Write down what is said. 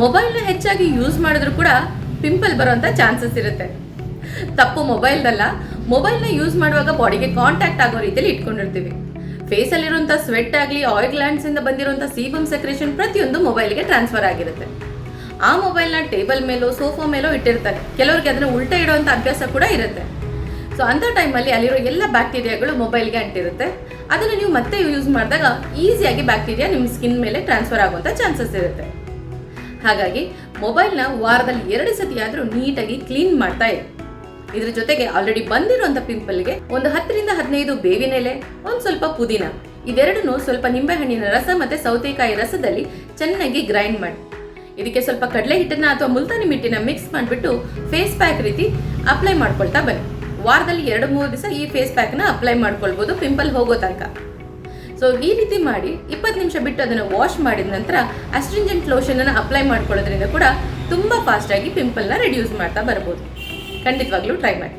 ಮೊಬೈಲ್ನ ಹೆಚ್ಚಾಗಿ ಯೂಸ್ ಮಾಡಿದ್ರು ಕೂಡ ಪಿಂಪಲ್ ಬರುವಂಥ ಚಾನ್ಸಸ್ ಇರುತ್ತೆ. ತಪ್ಪು ಮೊಬೈಲ್ದಲ್ಲ, ಮೊಬೈಲ್ನ ಯೂಸ್ ಮಾಡುವಾಗ ಬಾಡಿಗೆ ಕಾಂಟ್ಯಾಕ್ಟ್ ಆಗೋ ರೀತಿಯಲ್ಲಿ ಇಟ್ಕೊಂಡಿರ್ತೀವಿ. ಫೇಸಲ್ಲಿರುವಂಥ ಸ್ವೆಟ್ ಆಗಲಿ, ಆಯಿಲ್ ಗ್ಲ್ಯಾಂಡ್ಸಿಂದ ಬಂದಿರುವಂಥ ಸೀಬಮ್ ಸೆಕ್ರೇಷನ್ ಪ್ರತಿಯೊಂದು ಮೊಬೈಲ್ಗೆ ಟ್ರಾನ್ಸ್ಫರ್ ಆಗಿರುತ್ತೆ. ಆ ಮೊಬೈಲ್ನ ಟೇಬಲ್ ಮೇಲೋ ಸೋಫಾ ಮೇಲೋ ಇಟ್ಟಿರ್ತಾರೆ. ಕೆಲವರಿಗೆ ಅದನ್ನು ಉಲ್ಟಾ ಇಡುವಂಥ ಅಭ್ಯಾಸ ಕೂಡ ಇರುತ್ತೆ. ಸೊ ಅಂಥ ಟೈಮಲ್ಲಿ ಅಲ್ಲಿರೋ ಎಲ್ಲ ಬ್ಯಾಕ್ಟೀರಿಯಾಗಳು ಮೊಬೈಲ್ಗೆ ಅಂಟಿರುತ್ತೆ. ಅದನ್ನು ನೀವು ಮತ್ತೆ ಯೂಸ್ ಮಾಡಿದಾಗ ಈಸಿಯಾಗಿ ಬ್ಯಾಕ್ಟೀರಿಯಾ ನಿಮ್ಮ ಸ್ಕಿನ್ ಮೇಲೆ ಟ್ರಾನ್ಸ್ಫರ್ ಆಗುವಂಥ ಚಾನ್ಸಸ್ ಇರುತ್ತೆ. ಹಾಗಾಗಿ ಮೊಬೈಲ್ನ ವಾರದಲ್ಲಿ 2 ಸತಿ ಆದರೂ ನೀಟಾಗಿ ಕ್ಲೀನ್ ಮಾಡ್ತಾ ಇರಿ. ಇದ್ರ ಜೊತೆಗೆ ಆಲ್ರೆಡಿ ಬಂದಿರುವಂಥ ಪಿಂಪಲ್ಗೆ ಒಂದು 10 ರಿಂದ 15 ಬೇವಿನ ಎಲೆ, ಒಂದು ಸ್ವಲ್ಪ ಪುದೀನ, ಇವೆರಡನ್ನೂ ಸ್ವಲ್ಪ ನಿಂಬೆಹಣ್ಣಿನ ರಸ ಮತ್ತು ಸೌತೆಕಾಯಿ ರಸದಲ್ಲಿ ಚೆನ್ನಾಗಿ ಗ್ರೈಂಡ್ ಮಾಡಿ ಇದಕ್ಕೆ ಸ್ವಲ್ಪ ಕಡಲೆ ಹಿಟ್ಟನ್ನ ಅಥವಾ ಮುಲ್ತಾನಿ ಮಿಟ್ಟಿನ ಮಿಕ್ಸ್ ಮಾಡಿಬಿಟ್ಟು ಫೇಸ್ ಪ್ಯಾಕ್ ರೀತಿ ಅಪ್ಲೈ ಮಾಡ್ಕೊಳ್ತಾ ಬನ್ನಿ. ವಾರದಲ್ಲಿ 2-3 ದಿವಸ ಈ ಫೇಸ್ ಪ್ಯಾಕ್ನ ಅಪ್ಲೈ ಮಾಡ್ಕೊಳ್ಬೋದು ಪಿಂಪಲ್ ಹೋಗೋ ತನಕ. ಸೊ ಈ ರೀತಿ ಮಾಡಿ 20 ನಿಮಿಷ ಬಿಟ್ಟು ಅದನ್ನು ವಾಶ್ ಮಾಡಿದ ನಂತರ ಅಸ್ಟ್ರಿಂಜೆಂಟ್ ಲೋಷನನ್ನು ಅಪ್ಲೈ ಮಾಡ್ಕೊಳ್ಳೋದ್ರಿಂದ ಕೂಡ ತುಂಬ ಫಾಸ್ಟಾಗಿ ಪಿಂಪಲ್ನ ರಿಡ್ಯೂಸ್ ಮಾಡ್ತಾ ಬರ್ಬೋದು. ಖಂಡಿತವಾಗ್ಲೂ ಟ್ರೈ ಮಾಡಿ.